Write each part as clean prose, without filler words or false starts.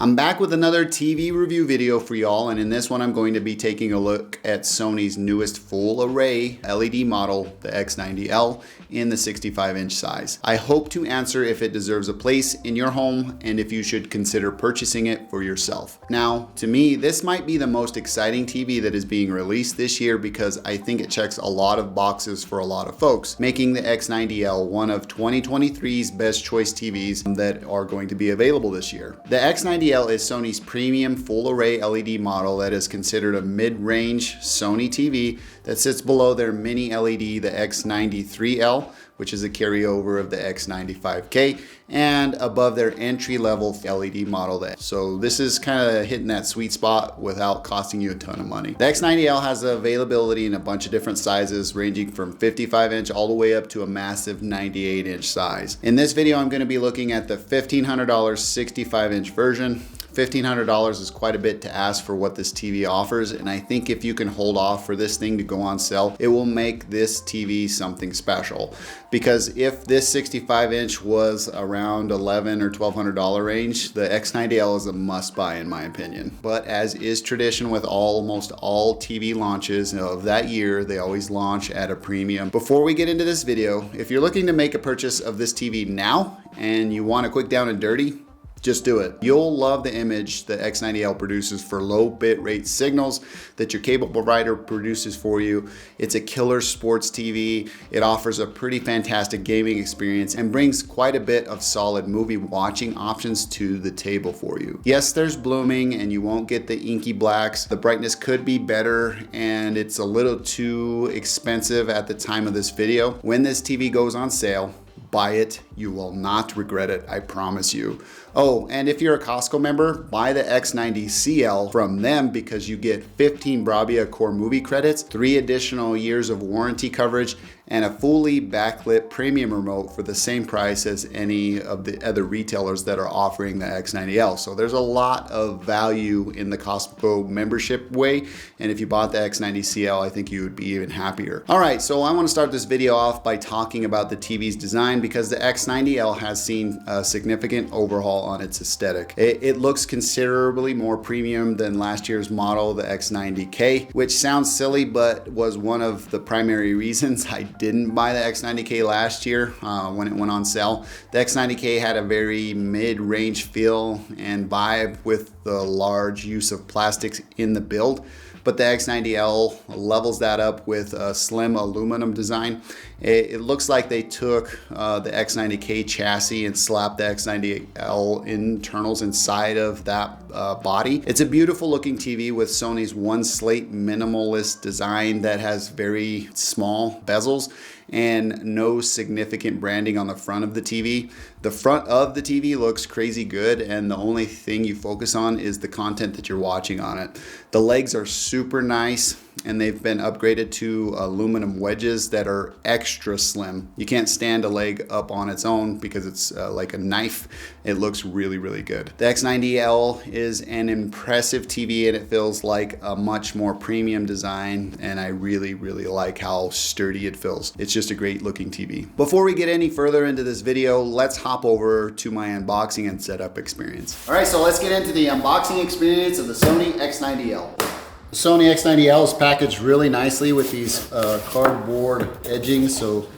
I'm back with another TV review video for y'all, and in this one I'm going to be taking a look at Sony's newest full array LED model, the X90L, in the 65-inch size. I hope to answer if it deserves a place in your home and if you should consider purchasing it for yourself. Now, to me, this might be the most exciting TV that is being released this year because I think it checks a lot of boxes for a lot of folks, making the X90L one of 2023's best choice TVs that are going to be available this year. The X90L is Sony's premium full array LED model that is considered a mid-range Sony TV that sits below their mini LED, the X93L, which is a carryover of the X95K, and above their entry-level LED model. So this is kind of hitting that sweet spot without costing you a ton of money. The X90L has availability in a bunch of different sizes, ranging from 55-inch all the way up to a massive 98-inch size. In this video, I'm going to be looking at the $1,500 65-inch version. $1,500 is quite a bit to ask for what this TV offers, and I think if you can hold off for this thing to go on sale, it will make this TV something special. Because if this 65-inch was around $1,100 or $1,200 range, the X90L is a must-buy in my opinion. But as is tradition with almost all TV launches of that year, they always launch at a premium. Before we get into this video, if you're looking to make a purchase of this TV now and you want a quick down and dirty, just do it. You'll love the image the X90L produces for low bit rate signals that your cable provider produces for you. It's a killer sports TV. It offers a pretty fantastic gaming experience and brings quite a bit of solid movie watching options to the table for you. Yes, there's blooming and you won't get the inky blacks. The brightness could be better and it's a little too expensive at the time of this video. When this TV goes on sale, buy it. You will not regret it, I promise you. Oh, and if you're a Costco member, buy the X90CL from them because you get 15 Bravia Core movie credits, 3 additional years of warranty coverage, and a fully backlit premium remote for the same price as any of the other retailers that are offering the X90L. So there's a lot of value in the Costco membership way, and if you bought the X90CL, I think you would be even happier. All right, so I want to start this video off by talking about the TV's design because the X90L has seen a significant overhaul on its aesthetic. It looks considerably more premium than last year's model, the X90K, which sounds silly, but was one of the primary reasons I didn't buy the X90K last year when it went on sale. The X90K had a very mid-range feel and vibe with the large use of plastics in the build, but the X90L levels that up with a slim aluminum design. It looks like they took the X90K chassis and slapped the X90L internals inside of that body. It's a beautiful looking TV with Sony's one slate minimalist design that has very small bezels and no significant branding on the front of the TV. The front of the TV looks crazy good, and the only thing you focus on is the content that you're watching on it. The legs are super nice, and they've been upgraded to aluminum wedges that are extra slim. You can't stand a leg up on its own because it's like a knife. It looks really, really good. The X90L is an impressive TV, and it feels like a much more premium design, and I really, really like how sturdy it feels. It's just a great looking TV. Before we get any further into this video, let's hop over to my unboxing and setup experience. All right, so let's get into the unboxing experience of the Sony X90L. The Sony X90L is packaged really nicely with these cardboard edgings, so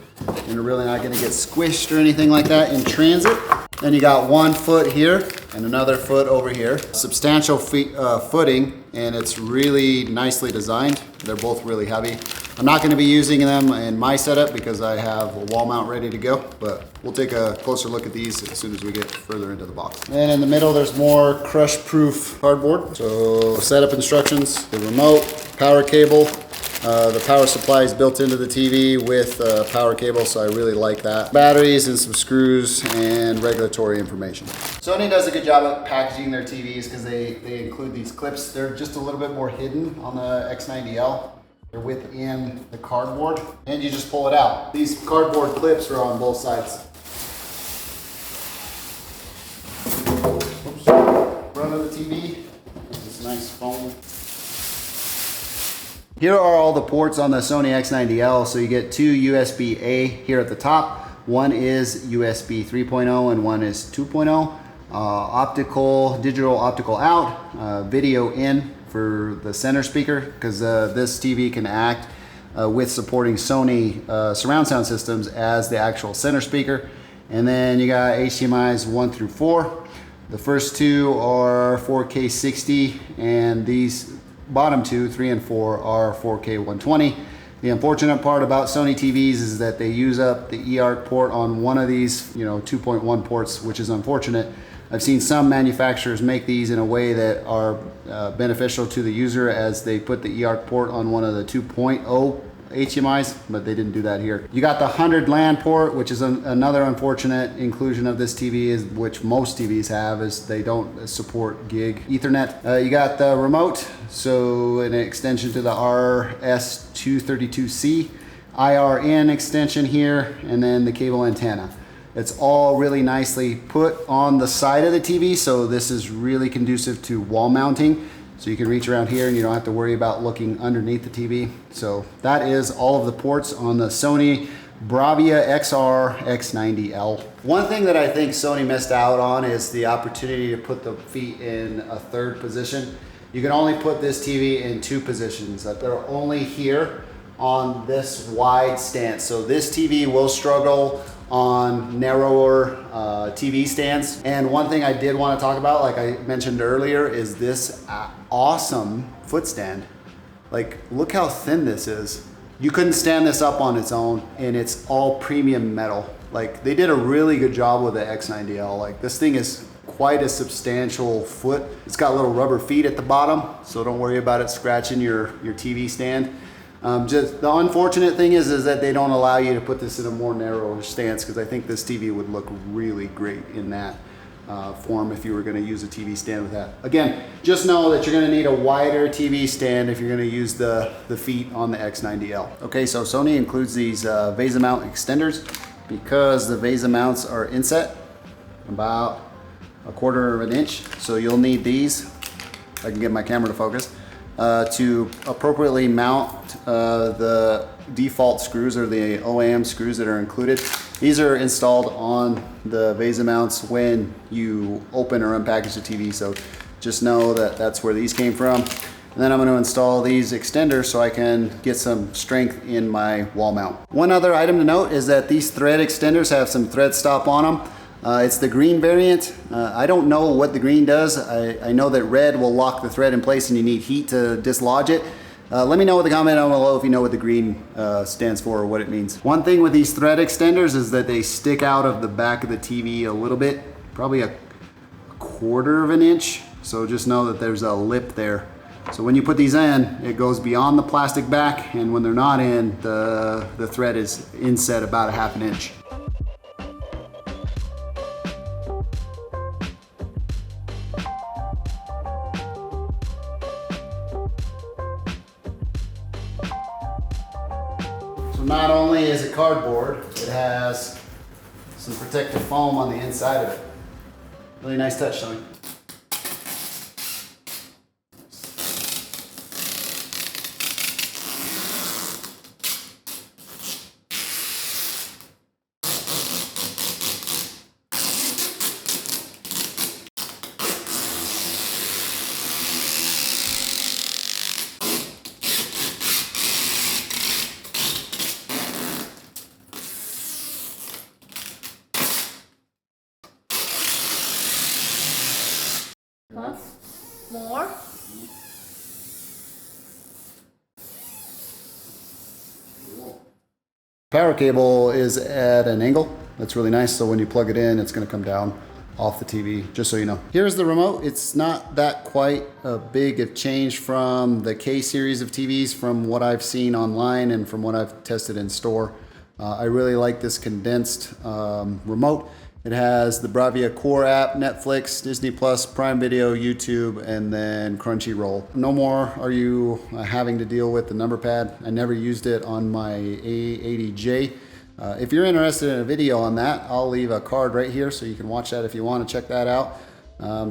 you're really not gonna get squished or anything like that in transit. Then you got one foot here and another foot over here. Substantial footing, and it's really nicely designed. They're both really heavy. I'm not gonna be using them in my setup because I have a wall mount ready to go, but we'll take a closer look at these as soon as we get further into the box. And in the middle, there's more crush-proof cardboard. So setup instructions, the remote, power cable. The power supply is built into the TV with a power cable, so I really like that. Batteries and some screws and regulatory information. Sony does a good job of packaging their TVs because they include these clips. They're just a little bit more hidden on the X90L. They're within the cardboard, and you just pull it out. These cardboard clips are on both sides. Oops. Front of the TV, this nice foam. Here are all the ports on the Sony X90L. So you get 2 USB-A here at the top. One is USB 3.0 and one is 2.0. digital optical out, video in for the center speaker, because this TV can act with supporting Sony surround sound systems as the actual center speaker. And then you got HDMI's 1 through 4. The first two are 4K 60, and these bottom two, 3 and 4, are 4K 120. The unfortunate part about Sony TVs is that they use up the eARC port on one of these, 2.1 ports, which is unfortunate. I've seen some manufacturers make these in a way that are beneficial to the user, as they put the eARC port on one of the 2.0 HDMIs, but they didn't do that here. You got the 100 LAN port, which is another unfortunate inclusion of this TV, which most TVs have, is they don't support gig Ethernet. You got the remote, so an extension to the RS232C, IRN extension here, and then the cable antenna. It's all really nicely put on the side of the TV, so this is really conducive to wall mounting. So you can reach around here and you don't have to worry about looking underneath the TV. So that is all of the ports on the Sony Bravia XR X90L. One thing that I think Sony missed out on is the opportunity to put the feet in a third position. You can only put this TV in 2 positions. They're only here on this wide stance. So this TV will struggle on narrower TV stands. And one thing I did want to talk about, like I mentioned earlier, is this awesome foot stand. Like, look how thin this is. You couldn't stand this up on its own, and it's all premium metal. Like, they did a really good job with the X90L. Like, this thing is quite a substantial foot. It's got little rubber feet at the bottom, so don't worry about it scratching your TV stand. Just the unfortunate thing is that they don't allow you to put this in a more narrow stance, because I think this TV would look really great in that form if you were going to use a TV stand with that. Again, just know that you're going to need a wider TV stand if you're going to use the feet on the X90L. Okay, so Sony includes these VESA mount extenders because the VESA mounts are inset about 1/4 of an inch. So you'll need these, if I can get my camera to focus, to appropriately mount the default screws, or the OEM screws that are included. These are installed on the VESA mounts when you open or unpackage the TV, so just know that that's where these came from. And then I'm going to install these extenders so I can get some strength in my wall mount. One other item to note is that these thread extenders have some thread stop on them. It's the green variant. I don't know what the green does. I know that red will lock the thread in place and you need heat to dislodge it. Let me know in the comment down below if you know what the green stands for or what it means. One thing with these thread extenders is that they stick out of the back of the TV a little bit, probably a 1/4 of an inch. So just know that there's a lip there. So when you put these in, it goes beyond the plastic back, and when they're not in, the thread is inset about 1/2 inch. Not only is it cardboard, it has some protective foam on the inside of it. Really nice touch, Sony. More. Power cable is at an angle. That's really nice. So when you plug it in, it's going to come down off the TV, just so you know. Here's the remote. It's not that quite a big of change from the K series of TVs, from what I've seen online and from what I've tested in store. I really like this condensed remote. It has the Bravia Core app, Netflix, Disney Plus, Prime Video, YouTube, and then Crunchyroll. No more are you having to deal with the number pad. I never used it on my A80J. If you're interested in a video on that, I'll leave a card right here so you can watch that if you want to check that out.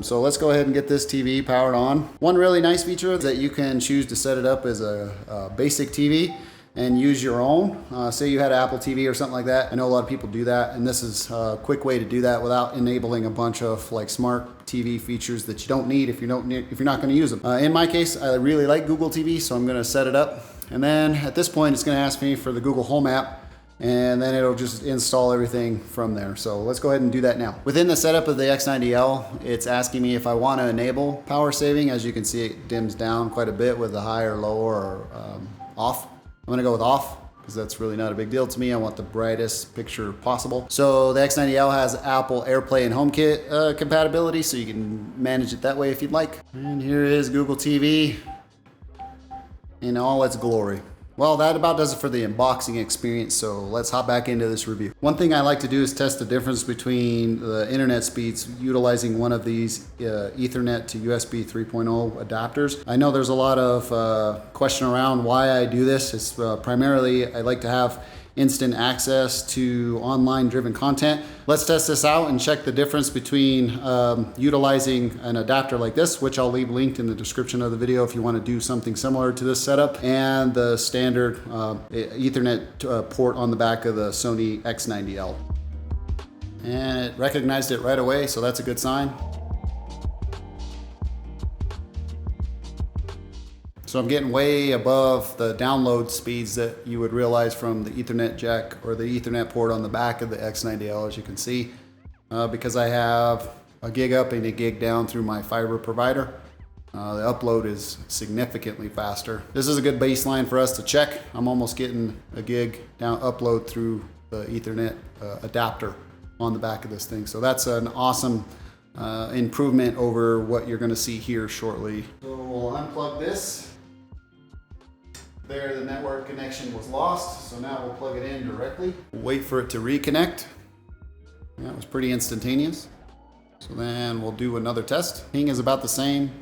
So let's go ahead and get this TV powered on. One really nice feature is that you can choose to set it up as a basic TV. and use your own. Say you had Apple TV or something like that. I know a lot of people do that, and this is a quick way to do that without enabling a bunch of like smart TV features that you don't need if you're not going to use them. In my case, I really like Google TV, so I'm going to set it up. And then at this point, it's going to ask me for the Google Home app, and then it'll just install everything from there. So let's go ahead and do that now. Within the setup of the X90L, it's asking me if I want to enable power saving. As you can see, it dims down quite a bit with the high or low or off. I'm going to go with off, because that's really not a big deal to me. I want the brightest picture possible. So the X90L has Apple AirPlay and HomeKit compatibility, so you can manage it that way if you'd like. And here is Google TV in all its glory. Well, that about does it for the unboxing experience, so let's hop back into this review. One thing I like to do is test the difference between the internet speeds utilizing one of these Ethernet to USB 3.0 adapters. I know there's a lot of question around why I do this. It's primarily I like to have instant access to online driven content. Let's test this out and check the difference between utilizing an adapter like this, which I'll leave linked in the description of the video if you want to do something similar to this setup, and the standard Ethernet port on the back of the Sony X90L. And it recognized it right away, so that's a good sign. So I'm getting way above the download speeds that you would realize from the Ethernet jack or the Ethernet port on the back of the X90L, as you can see, because I have a gig up and a gig down through my fiber provider. The upload is significantly faster. This is a good baseline for us to check. I'm almost getting a gig down upload through the Ethernet adapter on the back of this thing. So that's an awesome improvement over what you're gonna see here shortly. So we'll unplug this. There, the network connection was lost, so now we'll plug it in directly. Wait for it to reconnect. That was pretty instantaneous. So then we'll do another test. Ping is about the same,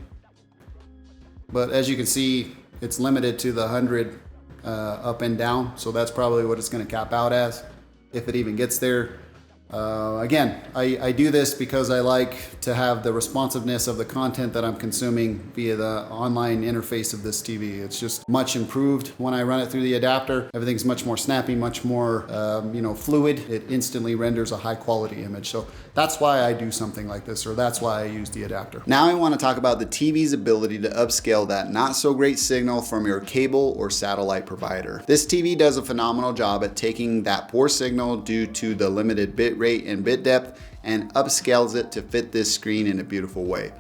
but as you can see, it's limited to the 100 up and down, so that's probably what it's going to cap out as, if it even gets there. Again, I do this because I like to have the responsiveness of the content that I'm consuming via the online interface of this TV. It's just much improved when I run it through the adapter. Everything's much more snappy, much more fluid. It instantly renders a high quality image. So that's why I do something like this, or that's why I use the adapter. Now I want to talk about the TV's ability to upscale that not so great signal from your cable or satellite provider. This TV does a phenomenal job at taking that poor signal due to the limited bit rate and bit depth and upscales it to fit this screen in a beautiful way.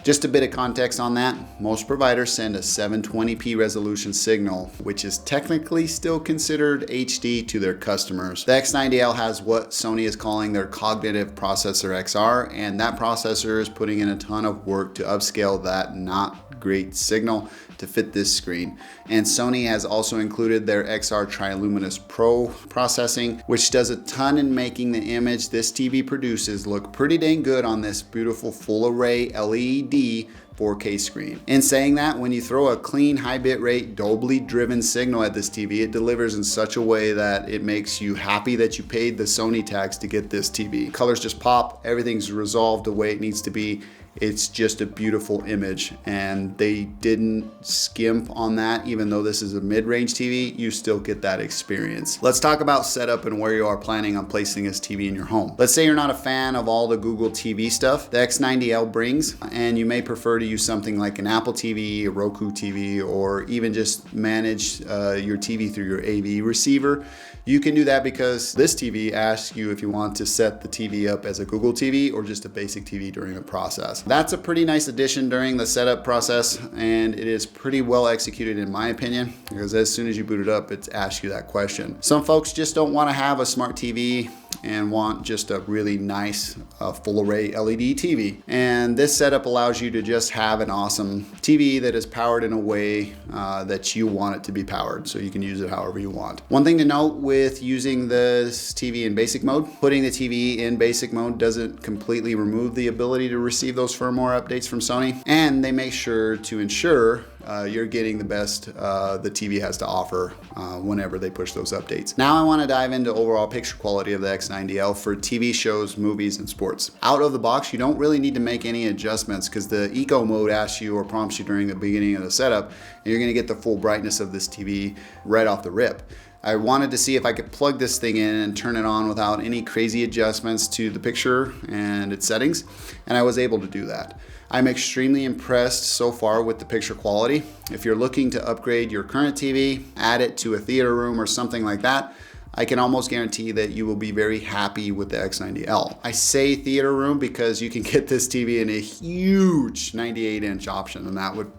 Just a bit of context on that, most providers send a 720p resolution signal, which is technically still considered HD to their customers. The X90L has what Sony is calling their cognitive processor XR, and that processor is putting in a ton of work to upscale that not great signal to fit this screen. And Sony has also included their XR Triluminous Pro processing, which does a ton in making the image this TV produces look pretty dang good on this beautiful full array LED 4K screen. In saying that, when you throw a clean high bit rate Dolby driven signal at this TV, it delivers in such a way that it makes you happy that you paid the Sony tax to get this TV. Colors just pop, everything's resolved the way it needs to be. It's just a beautiful image, and they didn't skimp on that. Even though this is a mid-range TV, you still get that experience. Let's talk about setup and where you are planning on placing this TV in your home. Let's say you're not a fan of all the Google TV stuff the X90L brings, and you may prefer to use something like an Apple TV, a Roku TV, or even just manage your TV through your AV receiver. You can do that because this TV asks you if you want to set the TV up as a Google TV or just a basic TV during the process. That's a pretty nice addition during the setup process, and it is pretty well executed in my opinion, because as soon as you boot it up, it asks you that question. Some folks just don't want to have a smart TV and want just a really nice full array LED TV. And this setup allows you to just have an awesome TV that is powered in a way that you want it to be powered, so you can use it however you want. One thing to note with using this TV in basic mode, putting the TV in basic mode doesn't completely remove the ability to receive those firmware updates from Sony, and they make sure to ensure you're getting the best the TV has to offer whenever they push those updates. Now I want to dive into overall picture quality of the X90L for TV shows, movies, and sports. Out of the box, you don't really need to make any adjustments because the Eco mode asks you or prompts you during the beginning of the setup, and you're going to get the full brightness of this TV right off the rip. I wanted to see if I could plug this thing in and turn it on without any crazy adjustments to the picture and its settings, and I was able to do that. I'm extremely impressed so far with the picture quality. If you're looking to upgrade your current TV, add it to a theater room or something like that, I can almost guarantee that you will be very happy with the X90L. I say theater room because you can get this TV in a huge 98-inch option, and that would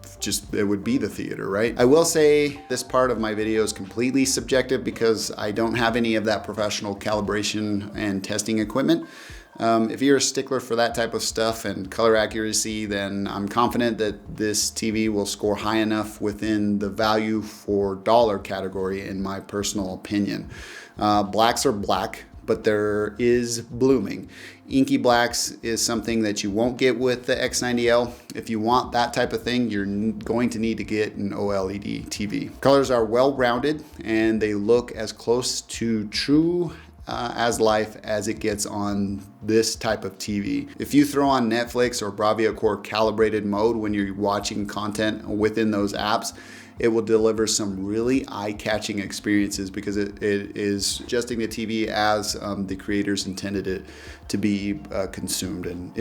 it would be the theater, right? I will say this part of my video is completely subjective because I don't have any of that professional calibration and testing equipment. If you're a stickler for that type of stuff and color accuracy, then I'm confident that this TV will score high enough within the value for dollar category in my personal opinion. Blacks are black, but there is blooming. Inky blacks is something that you won't get with the X90L. If you want that type of thing, you're going to need to get an OLED TV. Colors are well rounded and they look as close to true as life as it gets on this type of TV. If you throw on Netflix or Bravia Core calibrated mode when you're watching content within those apps, it will deliver some really eye-catching experiences because it is adjusting the TV as the creators intended it to be consumed, and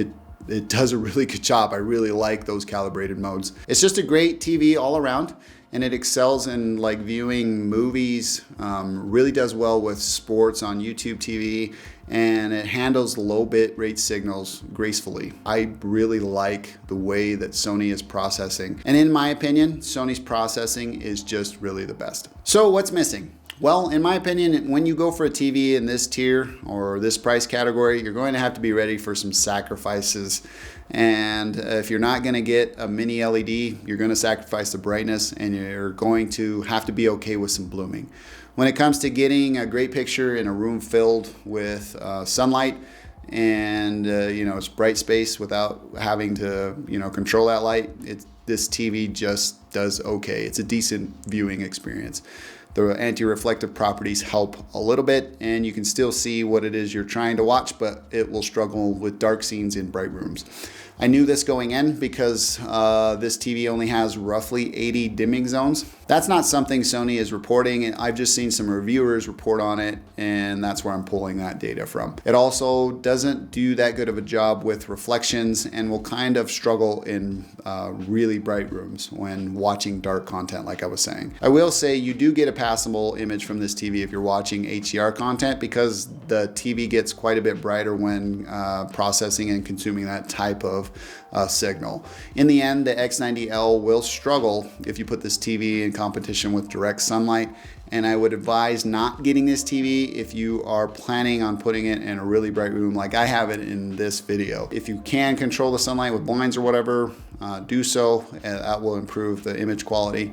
it does a really good job. I really like those calibrated modes. It's just a great TV all around, and it excels in like viewing movies, really does well with sports on YouTube TV, and it handles low bit rate signals gracefully. I really like the way that Sony is processing. And in my opinion, Sony's processing is just really the best. So what's missing? Well, in my opinion, when you go for a TV in this tier or this price category, you're going to have to be ready for some sacrifices. And if you're not going to get a mini LED, you're going to sacrifice the brightness, and you're going to have to be okay with some blooming. When it comes to getting a great picture in a room filled with sunlight and it's bright space without having to control that light, this TV just does okay. It's a decent viewing experience. The anti-reflective properties help a little bit, and you can still see what it is you're trying to watch, but it will struggle with dark scenes in bright rooms. I knew this going in because this TV only has roughly 80 dimming zones. That's not something Sony is reporting. I've just seen some reviewers report on it, and that's where I'm pulling that data from. It also doesn't do that good of a job with reflections and will kind of struggle in really bright rooms when watching dark content, like I was saying. I will say you do get a passable image from this TV if you're watching HDR content because the TV gets quite a bit brighter when processing and consuming that type of signal. In the end, the X90L will struggle if you put this TV in competition with direct sunlight, and I would advise not getting this TV if you are planning on putting it in a really bright room like I have it in this video. If you can control the sunlight with blinds or whatever, do so, and that will improve the image quality.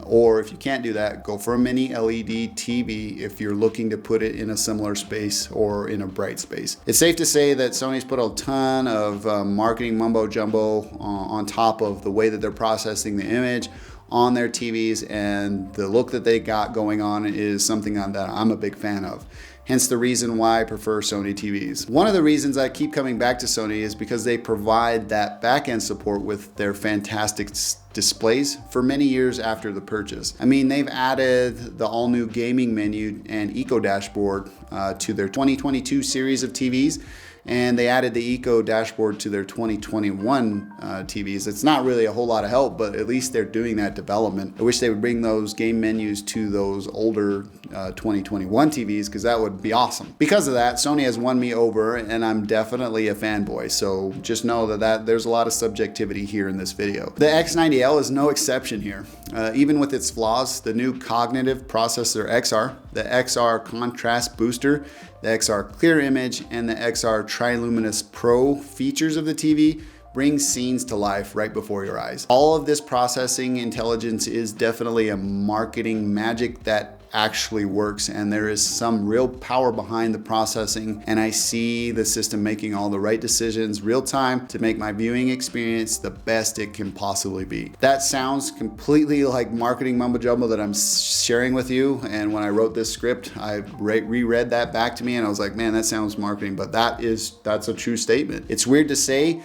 Or if you can't do that, go for a mini LED TV if you're looking to put it in a similar space or in a bright space. It's safe to say that Sony's put a ton of marketing mumbo jumbo on top of the way that they're processing the image on their TVs, and the look that they got going on is something that I'm a big fan of. Hence the reason why I prefer Sony TVs. One of the reasons I keep coming back to Sony is because they provide that back-end support with their fantastic displays for many years after the purchase. I mean, they've added the all-new gaming menu and Eco dashboard to their 2022 series of TVs, and they added the Eco dashboard to their 2021 TVs. It's not really a whole lot of help, but at least they're doing that development. I wish they would bring those game menus to those older 2021 TVs, because that would be awesome. Because of that, Sony has won me over, and I'm definitely a fanboy, so just know that there's a lot of subjectivity here in this video. The X90L is no exception here. Even with its flaws, the new cognitive processor XR, the XR contrast booster, the XR clear image, and the XR Triluminous Pro features of the TV brings scenes to life right before your eyes. All of this processing intelligence is definitely a marketing magic that actually works, and there is some real power behind the processing, and I see the system making all the right decisions real time to make my viewing experience the best it can possibly be. That sounds completely like marketing mumbo jumbo that I'm sharing with you, and when I wrote this script, I reread that back to me and I was like, man, that sounds marketing, but that's a true statement. It's weird to say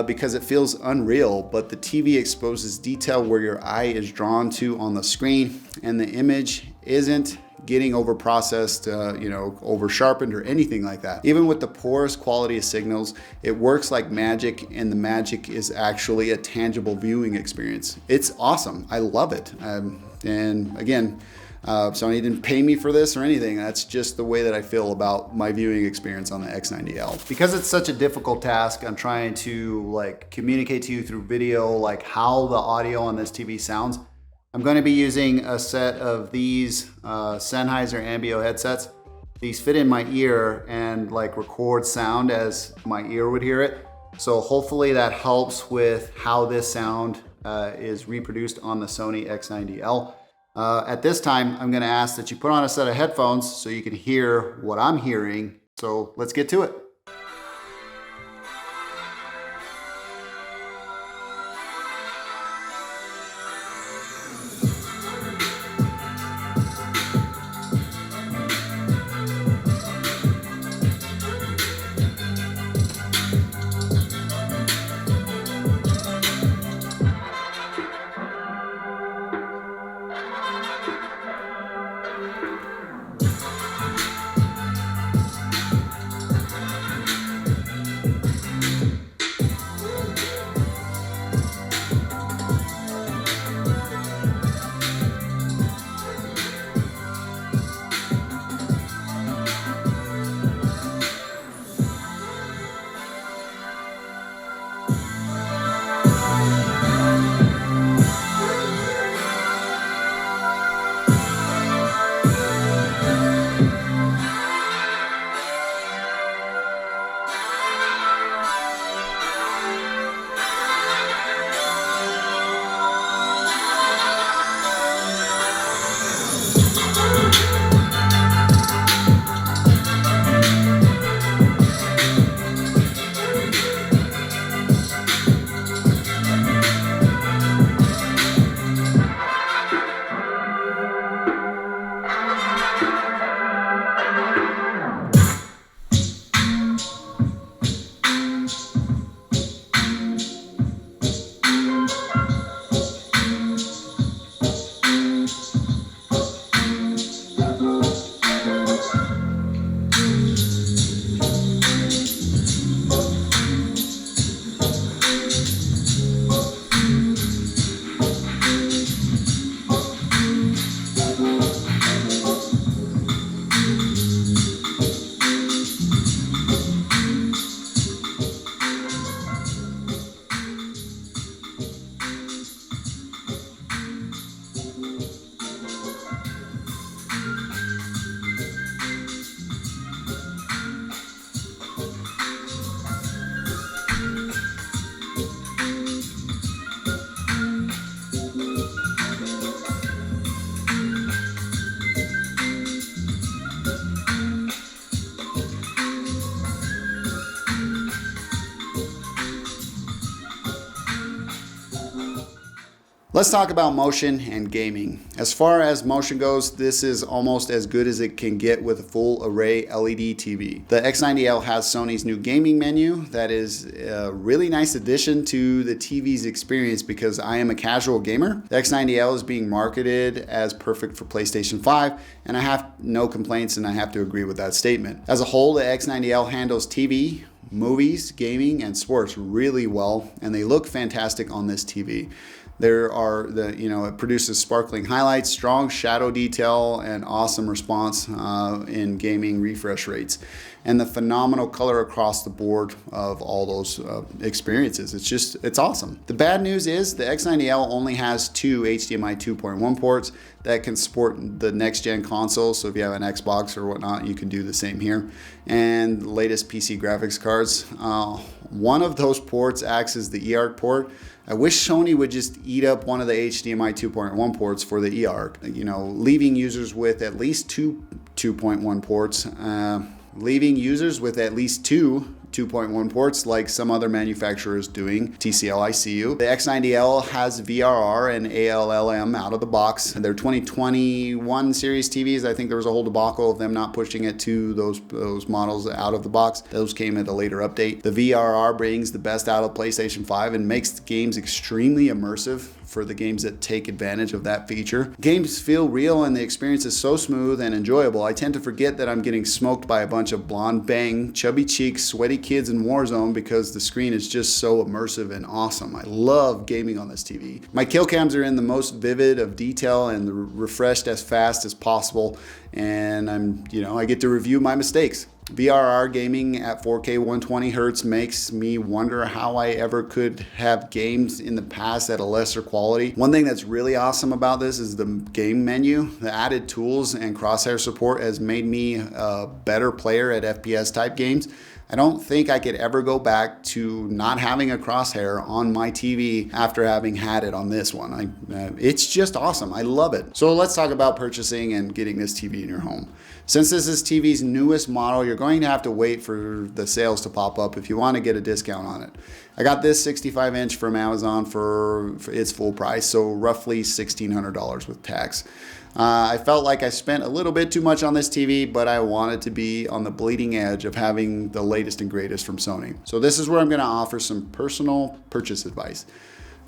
because it feels unreal, but the TV exposes detail where your eye is drawn to on the screen, and the image isn't getting over processed, over sharpened or anything like that. Even with the poorest quality of signals, it works like magic, and the magic is actually a tangible viewing experience. It's awesome. I love it. And again, Sony didn't pay me for this or anything. That's just the way that I feel about my viewing experience on the X90L. Because it's such a difficult task, I'm trying to communicate to you through video, how the audio on this TV sounds. I'm going to be using a set of these Sennheiser Ambio headsets. These fit in my ear and record sound as my ear would hear it. So hopefully that helps with how this sound is reproduced on the Sony X90L. At this time, I'm going to ask that you put on a set of headphones so you can hear what I'm hearing. So let's get to it. Let's talk about motion and gaming. As far as motion goes, this is almost as good as it can get with a full array LED TV. The X90L has Sony's new gaming menu that is a really nice addition to the TV's experience because I am a casual gamer. The X90L is being marketed as perfect for PlayStation 5, and I have no complaints, and I have to agree with that statement. As a whole, the X90L handles TV, movies, gaming, and sports really well, and they look fantastic on this TV. It produces sparkling highlights, strong shadow detail, and awesome response in gaming refresh rates, and the phenomenal color across the board of all those experiences. It's awesome. The bad news is the X90L only has two HDMI 2.1 ports that can support the next gen console. So if you have an Xbox or whatnot, you can do the same here. And the latest PC graphics cards. One of those ports acts as the eARC port, I wish Sony would just eat up one of the HDMI 2.1 ports for the eARC, you know, leaving users with at least two 2.1 ports, leaving users with at least two 2.1 ports like some other manufacturers doing. TCL, I see you. The X90L has VRR and ALLM out of the box. Their 2021 series TVs, I think there was a whole debacle of them not pushing it to those models out of the box. Those came at a later update. The VRR brings the best out of PlayStation 5 and makes the games extremely immersive for the games that take advantage of that feature. Games feel real and the experience is so smooth and enjoyable. I tend to forget that I'm getting smoked by a bunch of blonde bang, chubby cheeks, sweaty kids in Warzone because the screen is just so immersive and awesome. I love gaming on this TV. My kill cams are in the most vivid of detail and refreshed as fast as possible, and I get to review my mistakes. VRR gaming at 4K 120 Hertz makes me wonder how I ever could have games in the past at a lesser quality. One thing that's really awesome about this is the game menu. The added tools and crosshair support has made me a better player at FPS type games. I don't think I could ever go back to not having a crosshair on my TV after having had it on this one. It's just awesome. I love it. So let's talk about purchasing and getting this TV in your home. Since this is TV's newest model, you're going to have to wait for the sales to pop up if you want to get a discount on it. I got this 65-inch from Amazon for its full price, so roughly $1,600 with tax. I felt like I spent a little bit too much on this TV, but I wanted to be on the bleeding edge of having the latest and greatest from Sony. So this is where I'm going to offer some personal purchase advice.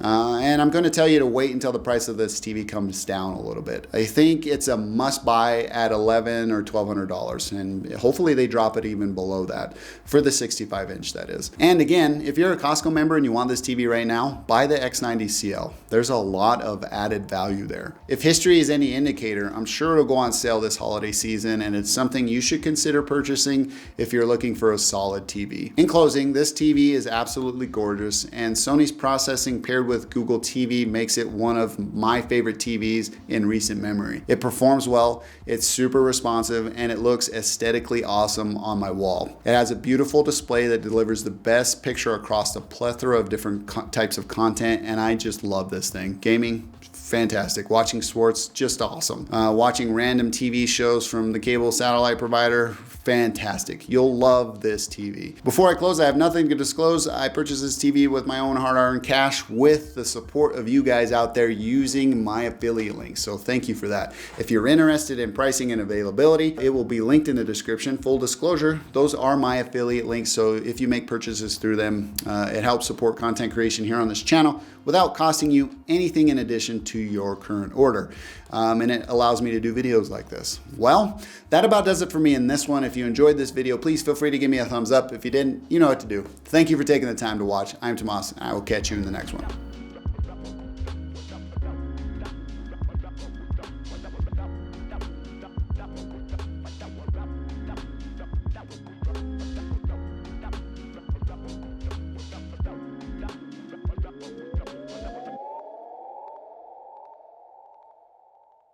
And I'm going to tell you to wait until the price of this TV comes down a little bit. I think it's a must buy at $1,100 or $1,200, and hopefully they drop it even below that for the 65-inch, that is. And again, if you're a Costco member and you want this TV right now, buy the X90CL. There's a lot of added value there. If history is any indicator, I'm sure it'll go on sale this holiday season, and it's something you should consider purchasing if you're looking for a solid TV. In closing, this TV is absolutely gorgeous, and Sony's processing paired with Google TV makes it one of my favorite TVs in recent memory. It performs well, it's super responsive, and it looks aesthetically awesome on my wall. It has a beautiful display that delivers the best picture across a plethora of different types of content, and I just love this thing. Gaming, fantastic. Watching sports, just awesome. Watching random TV shows from the cable satellite provider, fantastic. You'll love this TV. Before I close, I have nothing to disclose. I purchased this TV with my own hard-earned cash with the support of you guys out there using my affiliate link. So thank you for that. If you're interested in pricing and availability, it will be linked in the description. Full disclosure, those are my affiliate links. So if you make purchases through them, it helps support content creation here on this channel without costing you anything in addition to your current order. And it allows me to do videos like this. Well, that about does it for me in this one. If you enjoyed this video, please feel free to give me a thumbs up. If you didn't, you know what to do. Thank you for taking the time to watch. I'm Tomas, and I will catch you in the next one.